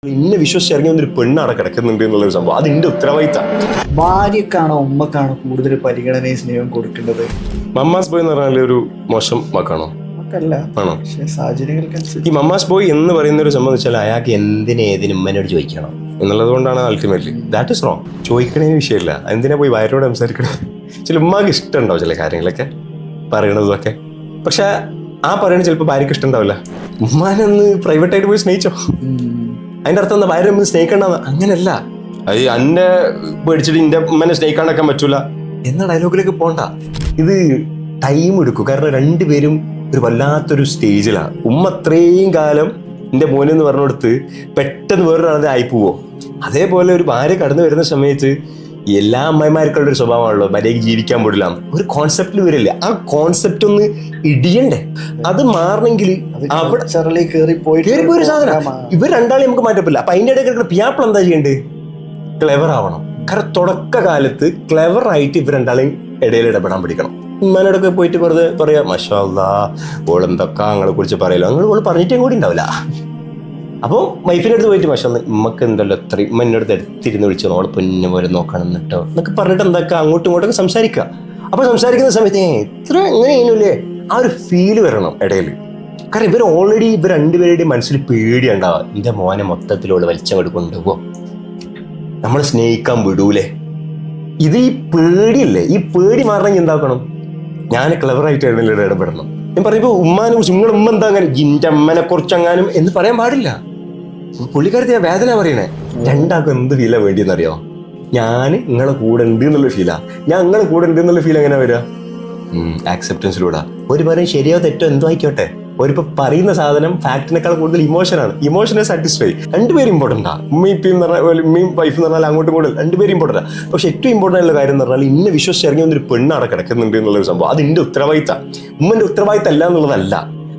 ഇന്നെ വിശ്വസിച്ചിറങ്ങി വന്നൊരു പെണ്ണാടെ കിടക്കുന്നുണ്ട് എന്നുള്ളൊരു സംഭവം അത് എന്റെ ഉത്തരവാദിത്തം. ഭാര്യക്കാണോ ഉമ്മക്കാണോ കൂടുതൽ പരിഗണനയും സ്നേഹം കൊടുക്കേണ്ടത്? മമ്മാസ് ബോയ് എന്ന് പറഞ്ഞാൽ ഒരു മോശം വാക്കാണോ? നമുക്കല്ല, ആണോ? പക്ഷെ ഈ സാഹചര്യങ്ങൾക്കനുസരിച്ച്. മമ്മാസ് ബോയ് എന്ന് പറയുന്ന ഒരു സംഭവം വെച്ചാൽ അയാൾക്ക് എന്തിനേതിനും ഉമ്മനോട് ചോദിക്കണം എന്നുള്ളത് കൊണ്ടാണ് അൾട്ടിമേറ്റ്ലി ദാറ്റ് ഇസ് റോങ്. ചോദിക്കണതിന് വിഷയമില്ല, എന്തിനാ പോയി ഭാര്യയോട് സംസാരിക്കണം? ചില ഉമ്മാക്ക് ഇഷ്ടമുണ്ടാവും ചില കാര്യങ്ങളൊക്കെ പറയണതൊക്കെ, പക്ഷെ ആ പറയണത് ചിലപ്പോൾ ഭാര്യക്ക് ഇഷ്ടമുണ്ടാവില്ല. ഉമ്മാനൊന്ന് പ്രൈവറ്റായിട്ട് പോയി സ്നേഹിച്ചോ, അതിന്റെ അർത്ഥം എന്താ ഭാര്യ സ്നേഹിക്കണ്ടെന്ന്? അങ്ങനല്ല. അത് എന്നെ പേടിച്ചിട്ട് എന്റെ ഉമ്മനെ സ്നേഹിക്കാണ്ടൊക്കെ പറ്റൂല എന്ന ഡയലോഗിലേക്ക് പോണ്ട. ഇത് ടൈം എടുക്കും, കാരണം രണ്ടുപേരും ഒരു വല്ലാത്തൊരു സ്റ്റേജിലാണ്. ഉമ്മ അത്രയും കാലം എന്റെ മോനെന്ന് പറഞ്ഞെടുത്ത് പെട്ടെന്ന് വേറൊരാളെ ആയിപ്പോവോ? അതേപോലെ ഒരു ഭാര്യ കടന്നു വരുന്ന സമയത്ത് എല്ലാ അമ്മമാർക്കുള്ള ഒരു സ്വഭാവമാണല്ലോ ഭാര്യയ്ക്ക് ജീവിക്കാൻ പാടില്ല, ഒരു കോൺസെപ്റ്റിൽ വരില്ലേ. ആ കോൺസെപ്റ്റ് ഒന്ന് ഇടിയണ്ടേ? അത് മാറണമെങ്കിൽ അവിടെ ഒരു സാധനം ഇവർ രണ്ടാളെ നമുക്ക് മാറ്റപ്പില്ല. അപ്പൊ അതിന്റെ ഇടയ്ക്ക് പിയാപ്പിൾ എന്താ ചെയ്യണ്ടേ? ക്ലെവർ ആവണം. കാരണം തുടക്കകാലത്ത് ക്ലെവർ ആയിട്ട് ഇവർ രണ്ടാളെയും ഇടയിൽ ഇടപെടാൻ പഠിക്കണം. ഉമ്മാനോടൊക്കെ പോയിട്ട് വെറുതെ പറയാ മാഷാ അല്ലാഹ് ഓളെന്തൊക്കെ ഞങ്ങളെ കുറിച്ച് പറയല്ലോ, നിങ്ങൾ ഓള് പറഞ്ഞിട്ടേ കൂടി ഉണ്ടാവില്ല. അപ്പോൾ വൈഫിൻ്റെ അടുത്ത് പോയിട്ട് മാഷാ ഉമ്മക്ക് എന്തല്ലോ എത്രയും ഉമ്മ എൻ്റെ അടുത്ത് എടുത്തിരുന്ന് വിളിച്ചു ഓളെ പൊന്നു പോലെ നോക്കണം എന്നിട്ടോ എന്നൊക്കെ പറഞ്ഞിട്ട് എന്താക്കുക അങ്ങോട്ടും ഇങ്ങോട്ടൊക്കെ സംസാരിക്കുക. അപ്പോൾ സംസാരിക്കുന്ന സമയത്ത് ഇത്ര എങ്ങനെ ചെയ്യുന്നില്ലേ ആ ഒരു ഫീല് വരണം ഇടയിൽ. കാരണം ഇവർ രണ്ടുപേരുടെയും മനസ്സിൽ പേടിയുണ്ടാവുക, എൻ്റെ മോനെ മൊത്തത്തിലോട് വലിച്ചങ്ങോട്ട് കൊണ്ടുപോകുമോ, നമ്മൾ സ്നേഹിക്കാൻ വിടൂലേ. ഇത് ഈ പേടിയല്ലേ, ഈ പേടി മാറണമെങ്കിൽ എന്താക്കണം? ഞാൻ ക്ലെവറായിട്ട് ഇടപെടണം. ഞാൻ പറയുമ്പോൾ ഉമ്മാനെ കുറിച്ച് നിങ്ങളുടെ ഉമ്മ എന്താ അങ്ങനെ ഇൻ്റെ അമ്മനെ കുറിച്ച് അങ്ങാനും എന്ന് പറയാൻ പാടില്ല. പുള്ളിക്കാരത്തെ ഞാൻ വേദന പറയണേ. രണ്ടാൾക്കും എന്ത് ഫീലാണ് വേണ്ടിയെന്നറിയോ? ഞാൻ നിങ്ങളെ കൂടെ ഉണ്ട് എന്നുള്ള ഫീലാ. ഞാൻ നിങ്ങളെ കൂടെ ഉണ്ട് എന്നുള്ള ഫീൽ എങ്ങനെ വരിക? ആക്സെപ്റ്റൻസിലൂടെ. ഒരു പറയും ശരിയോ തെറ്റോ എന്തോ ആയിക്കോട്ടെ, ഒരിപ്പോൾ പറയുന്ന സാധനം ഫാക്ടിനേക്കാൾ കൂടുതൽ ഇമോഷനാണ്. ഇമോഷനെ സാറ്റിസ്ഫൈ. രണ്ടുപേരും ഇമ്പോർട്ടൻ്റാ. ഉമ്മയും വൈഫ് എന്ന് പറഞ്ഞാൽ അങ്ങോട്ടും കൂടുതൽ രണ്ടുപേരും ഇമ്പോർട്ടൻ്റാ. പക്ഷെ ഏറ്റവും ഇമ്പോർട്ടൻ്റ് ആയിട്ടുള്ള കാര്യം എന്ന് പറഞ്ഞാൽ ഇന്നെ വിശ്വസിച്ചിറങ്ങി വന്നൊരു പെണ്ണാടെ കിടക്കുന്നുണ്ട് എന്നുള്ളൊരു സംഭവം അത് എൻ്റെ ഉത്തരവാദിത്തം. ഉമ്മൻ്റെ ഉത്തരവാദിത്തം അല്ല എന്നുള്ളതല്ല.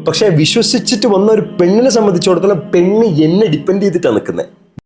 പക്ഷെ വിശ്വസിച്ചിട്ട് വന്ന ഒരു പെണ്ണിനെ സംബന്ധിച്ചിടത്തോളം പെണ്ണ് എന്നെ ഡിപ്പെൻഡ് ചെയ്തിട്ടാണ് നിൽക്കുന്നത്.